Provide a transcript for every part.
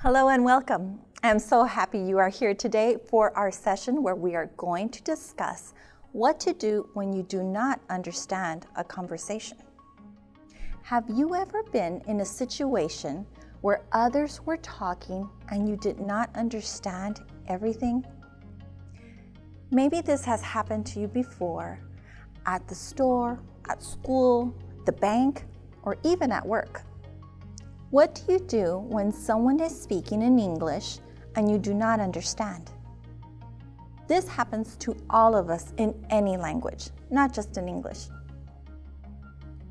Hello and welcome. I'm so happy you are here today for our session where we are going to discuss what to do when you do not understand a conversation. Have you ever been in a situation where others were talking and you did not understand everything? Maybe this has happened to you before at the store, at school, the bank, or even at work. What do you do when someone is speaking in English and you do not understand? This happens to all of us in any language, not just in English.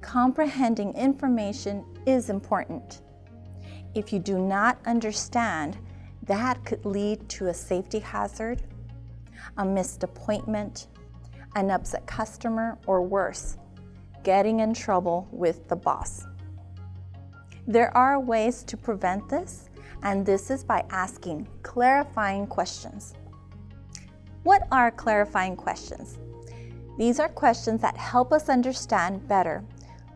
Comprehending information is important. If you do not understand, that could lead to a safety hazard, a missed appointment, an upset customer, or worse, getting in trouble with the boss. There are ways to prevent this, and this is by asking clarifying questions. What are clarifying questions? These are questions that help us understand better.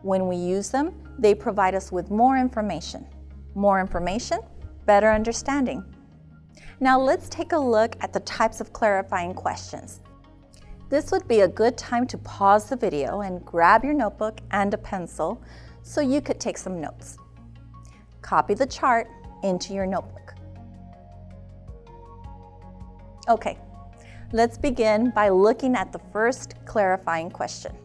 When we use them, they provide us with more information. More information, better understanding. Now let's take a look at the types of clarifying questions. This would be a good time to pause the video and grab your notebook and a pencil so you could take some notes. Copy the chart into your notebook. Okay, let's begin by looking at the first clarifying question.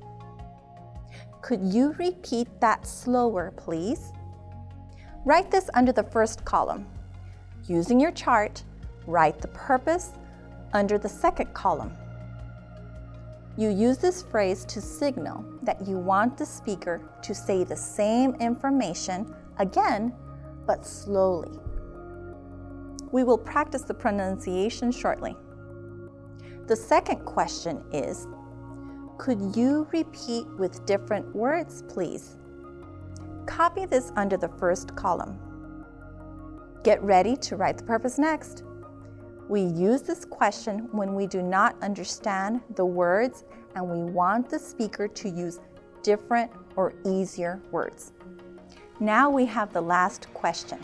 Could you repeat that slower, please? Write this under the first column. Using your chart, write the purpose under the second column. You use this phrase to signal that you want the speaker to say the same information again, but slowly. We will practice the pronunciation shortly. The second question is, could you repeat with different words, please? Copy this under the first column. Get ready to write the purpose next. We use this question when we do not understand the words and we want the speaker to use different or easier words. Now we have the last question.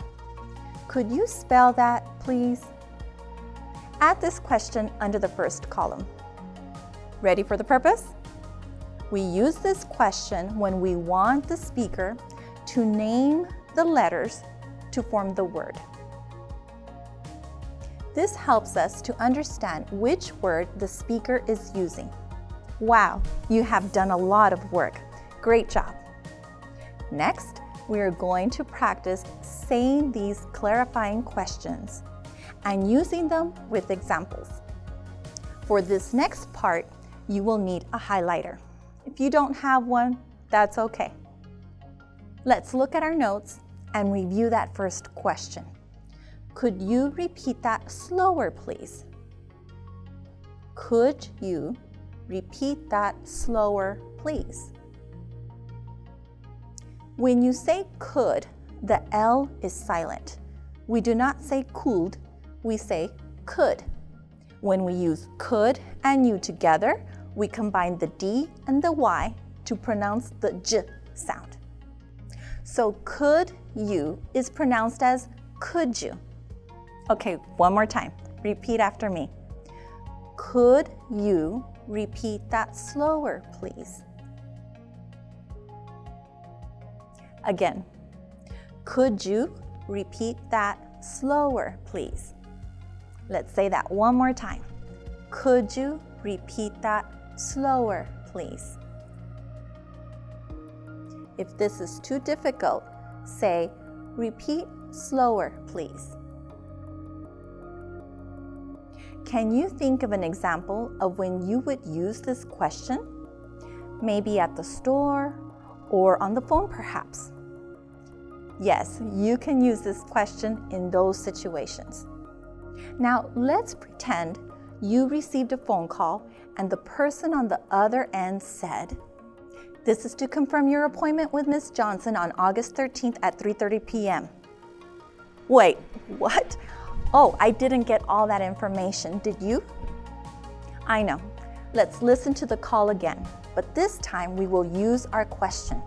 Could you spell that, please? Add this question under the first column. Ready for the purpose? We use this question when we want the speaker to name the letters to form the word. This helps us to understand which word the speaker is using. Wow, you have done a lot of work. Great job. Next, we are going to practice saying these clarifying questions and using them with examples. For this next part, you will need a highlighter. If you don't have one, that's okay. Let's look at our notes and review that first question. Could you repeat that slower, please? Could you repeat that slower, please? When you say could, the L is silent. We do not say could, we say could. When we use could and you together, we combine the D and the Y to pronounce the J sound. So could you is pronounced as could you. Okay, one more time. Repeat after me. Could you repeat that slower, please? Again, could you repeat that slower, please? Let's say that one more time. Could you repeat that slower, please? If this is too difficult, say, repeat slower, please. Can you think of an example of when you would use this question? Maybe at the store or on the phone, perhaps. Yes, you can use this question in those situations. Now, let's pretend you received a phone call and the person on the other end said, "This is to confirm your appointment with Ms. Johnson on August 13th at 3:30 p.m. Wait, what? Oh, I didn't get all that information, did you? I know. Let's listen to the call again, but this time we will use our question.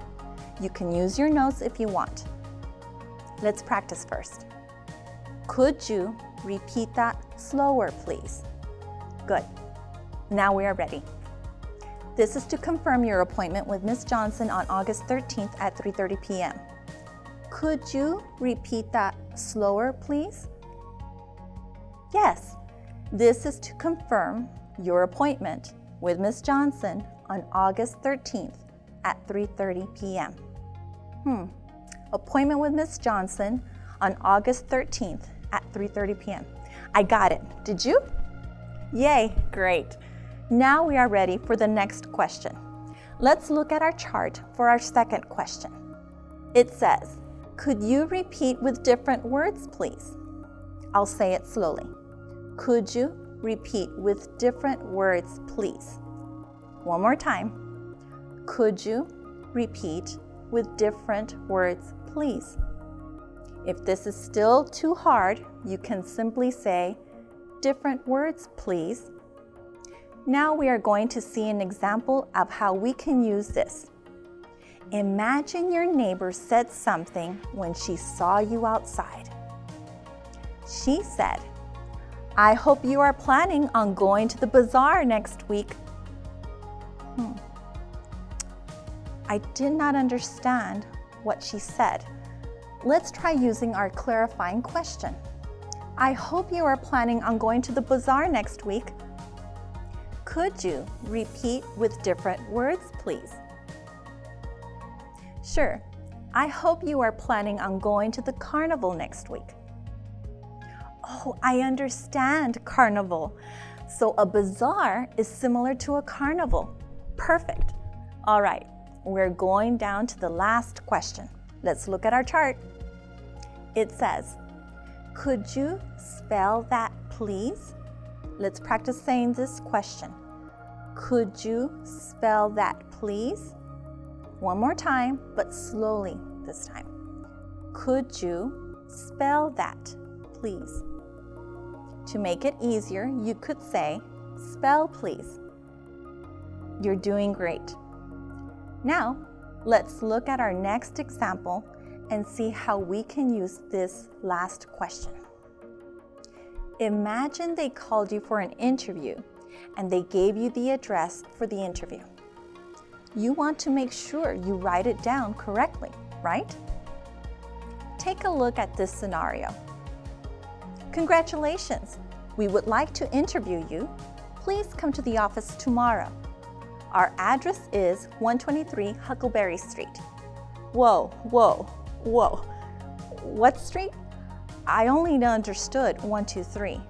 You can use your notes if you want. Let's practice first. Could you repeat that slower, please? Good. Now we are ready. This is to confirm your appointment with Ms. Johnson on August 13th at 3:30 p.m. Could you repeat that slower, please? Yes, this is to confirm your appointment with Ms. Johnson on August 13th at 3:30 p.m. Appointment with Ms. Johnson on August 13th at 3:30 p.m. I got it. Did you? Yay, great. Now we are ready for the next question. Let's look at our chart for our second question. It says, could you repeat with different words, please? I'll say it slowly. Could you repeat with different words, please? One more time. Could you repeat with different words, please? If this is still too hard, you can simply say, different words, please. Now we are going to see an example of how we can use this. Imagine your neighbor said something when she saw you outside. She said, I hope you are planning on going to the bazaar next week. I did not understand what she said. Let's try using our clarifying question. I hope you are planning on going to the bazaar next week. Could you repeat with different words, please? Sure. I hope you are planning on going to the carnival next week. Oh, I understand carnival. So a bazaar is similar to a carnival. Perfect. All right, we're going down to the last question. Let's look at our chart. It says, could you spell that, please? Let's practice saying this question. Could you spell that, please? One more time, but slowly this time. Could you spell that, please? To make it easier, you could say, spell, please. You're doing great. Now, let's look at our next example and see how we can use this last question. Imagine they called you for an interview and they gave you the address for the interview. You want to make sure you write it down correctly, right? Take a look at this scenario. Congratulations! We would like to interview you. Please come to the office tomorrow. Our address is 123 Huckleberry Street. Whoa. What street? I only understood 123.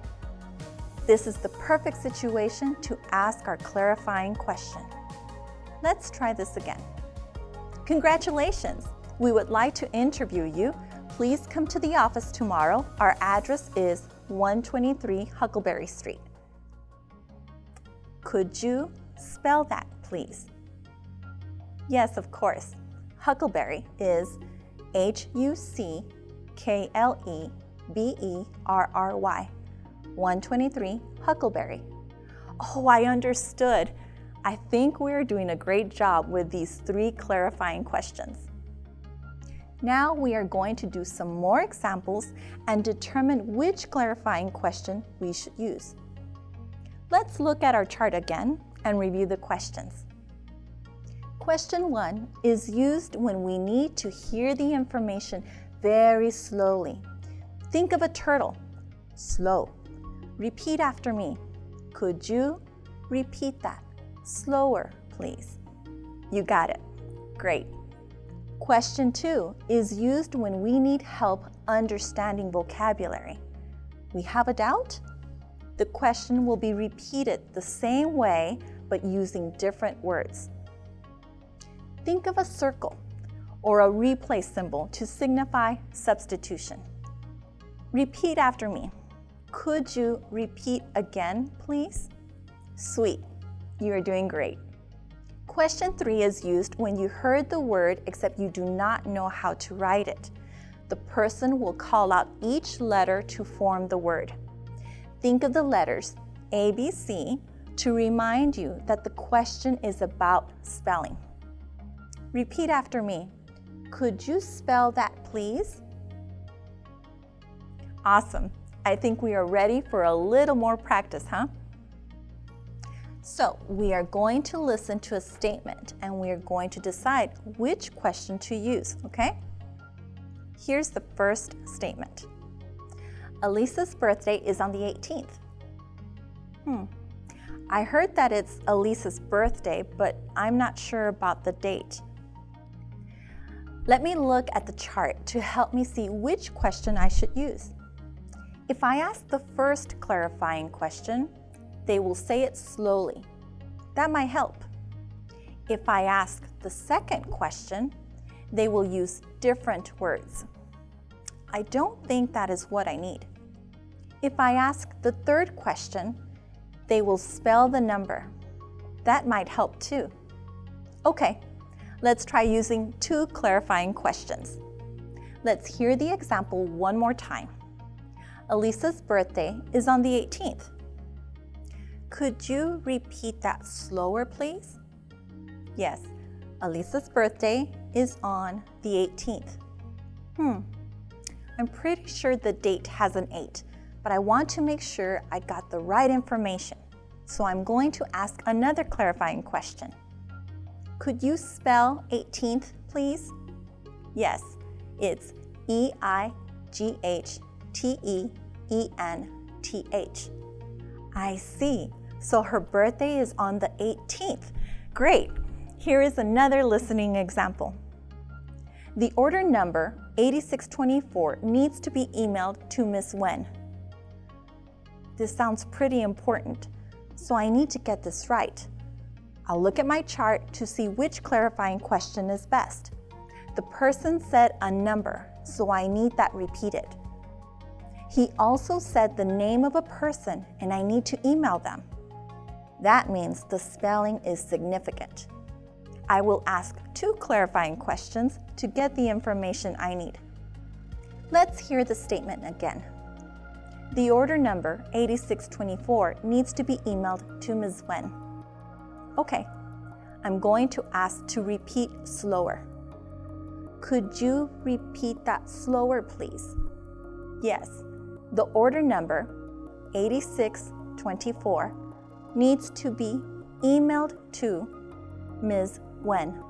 This is the perfect situation to ask our clarifying question. Let's try this again. Congratulations! We would like to interview you. Please come to the office tomorrow. Our address is 123 Huckleberry Street. Could you spell that, please? Yes, of course. Huckleberry is Huckleberry. 123 Huckleberry. Oh, I understood. I think we're doing a great job with these 3 clarifying questions. Now we are going to do some more examples and determine which clarifying question we should use. Let's look at our chart again and review the questions. Question 1 is used when we need to hear the information very slowly. Think of a turtle. Slow. Repeat after me. Could you repeat that? Slower, please. You got it. Great. Question 2 is used when we need help understanding vocabulary. We have a doubt? The question will be repeated the same way, but using different words. Think of a circle or a replay symbol to signify substitution. Repeat after me. Could you repeat again, please? Sweet. You are doing great. Question 3 is used when you heard the word except you do not know how to write it. The person will call out each letter to form the word. Think of the letters A, B, C to remind you that the question is about spelling. Repeat after me. Could you spell that, please? Awesome. I think we are ready for a little more practice, huh? So we are going to listen to a statement and we are going to decide which question to use, okay? Here's the first statement. Elisa's birthday is on the 18th. I heard that it's Elisa's birthday, but I'm not sure about the date. Let me look at the chart to help me see which question I should use. If I ask the first clarifying question, they will say it slowly. That might help. If I ask the second question, they will use different words. I don't think that is what I need. If I ask the third question, they will spell the number. That might help too. Okay, let's try using two clarifying questions. Let's hear the example one more time. Elisa's birthday is on the 18th. Could you repeat that slower, please? Yes, Elisa's birthday is on the 18th. I'm pretty sure the date has an 8, but I want to make sure I got the right information. So I'm going to ask another clarifying question. Could you spell 18th, please? Yes, it's E-I-G-H-T-E-E-N-T-H. I see. So her birthday is on the 18th. Great. Here is another listening example. The order number 8624 needs to be emailed to Miss Wen. This sounds pretty important, so I need to get this right. I'll look at my chart to see which clarifying question is best. The person said a number, so I need that repeated. He also said the name of a person and I need to email them. That means the spelling is significant. I will ask two clarifying questions to get the information I need. Let's hear the statement again. The order number 8624 needs to be emailed to Ms. Wen. Okay, I'm going to ask to repeat slower. Could you repeat that slower, please? Yes, the order number 8624 needs to be emailed to Ms. Wen.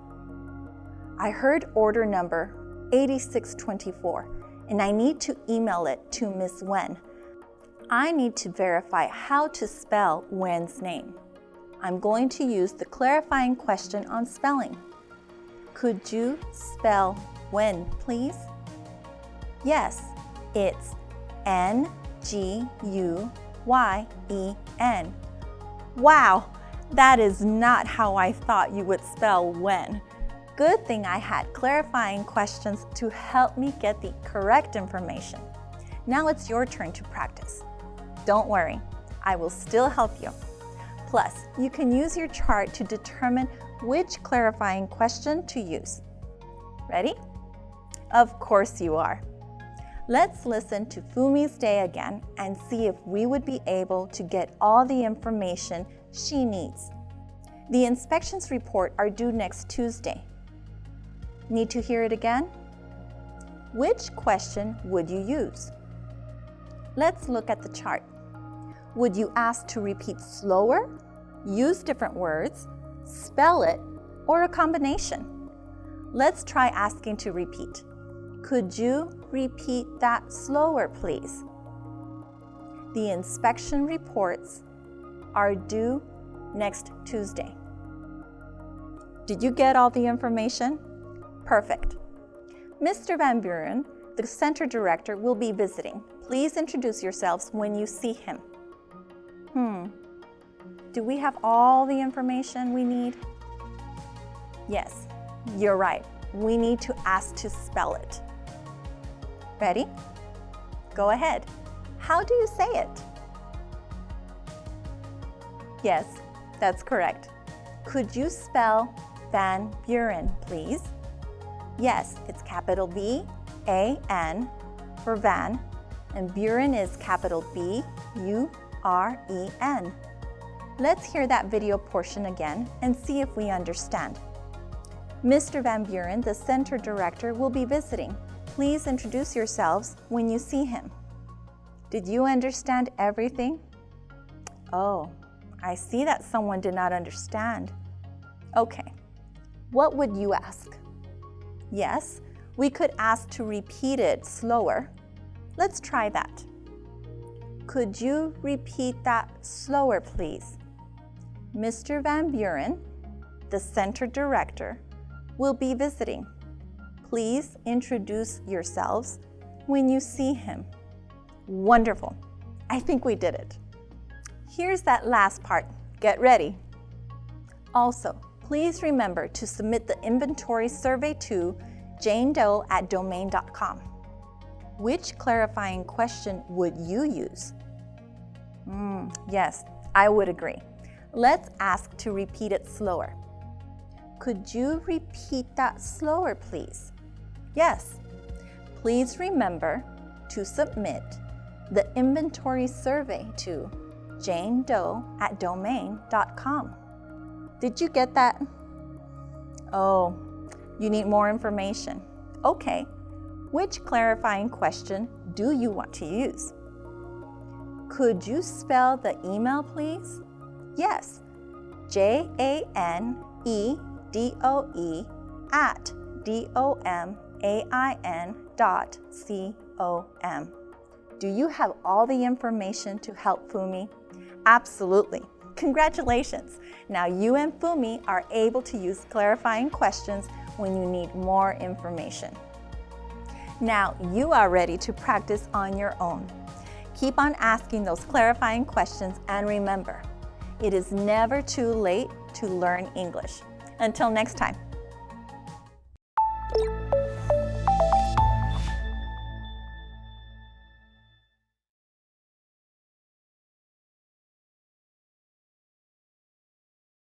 I heard order number 8624 and I need to email it to Ms. Wen. I need to verify how to spell Wen's name. I'm going to use the clarifying question on spelling. Could you spell Wen, please? Yes, it's N-G-U-Y-E-N. Wow, that is not how I thought you would spell Wen. Good thing I had clarifying questions to help me get the correct information. Now it's your turn to practice. Don't worry, I will still help you. Plus, you can use your chart to determine which clarifying question to use. Ready? Of course you are. Let's listen to Fumi's day again and see if we would be able to get all the information she needs. The inspections report are due next Tuesday. Need to hear it again? Which question would you use? Let's look at the chart. Would you ask to repeat slower, use different words, spell it, or a combination? Let's try asking to repeat. Could you repeat that slower, please? The inspection reports are due next Tuesday. Did you get all the information? Perfect. Mr. Van Buren, the center director, will be visiting. Please introduce yourselves when you see him. Do we have all the information we need? Yes, you're right. We need to ask to spell it. Ready? Go ahead. How do you say it? Yes, that's correct. Could you spell Van Buren, please? Yes, it's capital V-A-N for Van, and Buren is capital B-U-R-E-N. Let's hear that video portion again and see if we understand. Mr. Van Buren, the center director, will be visiting. Please introduce yourselves when you see him. Did you understand everything? Oh, I see that someone did not understand. Okay, what would you ask? Yes, we could ask to repeat it slower. Let's try that. Could you repeat that slower, please? Mr. Van Buren, the center director, will be visiting. Please introduce yourselves when you see him. Wonderful. I think we did it. Here's that last part. Get ready. Also, please remember to submit the inventory survey to janedoe@domain.com. Which clarifying question would you use? Yes, I would agree. Let's ask to repeat it slower. Could you repeat that slower, please? Yes. Please remember to submit the inventory survey to janedoe@domain.com. Did you get that? Oh, you need more information. Okay, which clarifying question do you want to use? Could you spell the email, please? Yes, JANEDOE@DOMAIN.com. Do you have all the information to help Fumi? Absolutely. Congratulations! Now you and Fumi are able to use clarifying questions when you need more information. Now you are ready to practice on your own. Keep on asking those clarifying questions and remember, it is never too late to learn English. Until next time.